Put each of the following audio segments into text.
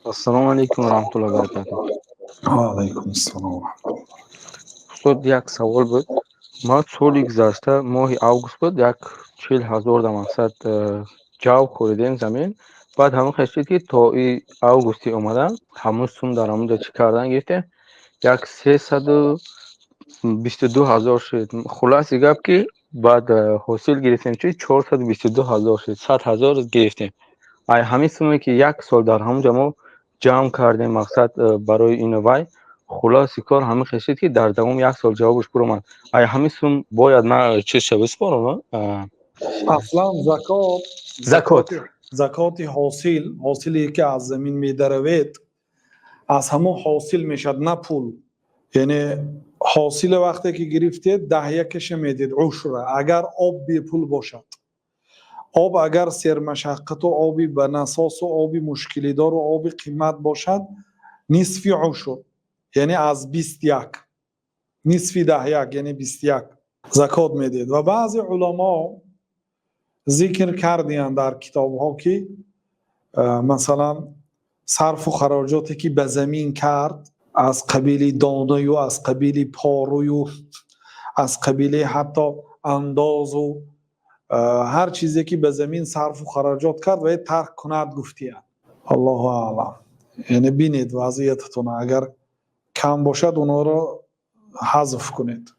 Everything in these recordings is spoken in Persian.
Assalomu alaykum va rahmatullohi va barakatuh. وعلیکم السلام. Ustod, як savol بود. ما соли гузашта моҳи август буд, як 40,000 дар мақсад ҷав хӯридем замин. Баъд ҳамин хашид ки то и августи омада ҳамун сум дар ҳамунҷа чӣ кардан гирифтем, як 322,000 шуд. Хулоси гап ки баъд ҳосил гирифтем чӣ 422,000 шуд, 100,000 гирифтем. ай ҳамин суме ки як сол дар ҳамунҷа мо ҷамъ кардем мақсад барои ину вай, хулоси кор ҳамин хешид ки дар давоми як сол ҷавобаш биромад. ай ҳамин сум бояд ман чиша биспорам? اصلا زکات حاصلی که از زمین میدروید از همون حاصل میشد، نه پول. یعنی حاصل وقتی که گرفتید 10% میدید عشره. اگر آب بی پول باشد، آب اگر سر مشقت و آبی به نساس و آبی مشکلی دار و آبی قیمت باشد، نصف عشر یعنی از 21 نصف 10 یعنی 21 زکات میدید. و بعضی علما ذکر کردین در کتاب ها که مثلا صرف و خراجاتی که به زمین کرد از قبیل دانه و از قبیل پاروی و از قبیل حتی انداز و هر چیزی که به زمین صرف و خراجات کرد و ترک کند گفتید. الله اعلم. یعنی بینید وضعیتتون، اگر کم باشد اونا رو حذف کنید.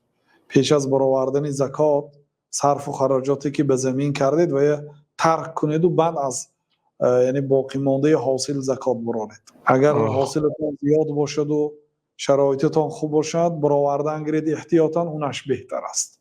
پیش از برآوردن زکات صرف و خراجاتی که به زمین کردید و ترک کنید و بعد از یعنی باقی مانده حاصل زکات برآورید. اگر حاصلتون زیاد باشد و شرایطتون خوب باشد، برآوردن گیرید احتیاطاً، اونش بهتر است.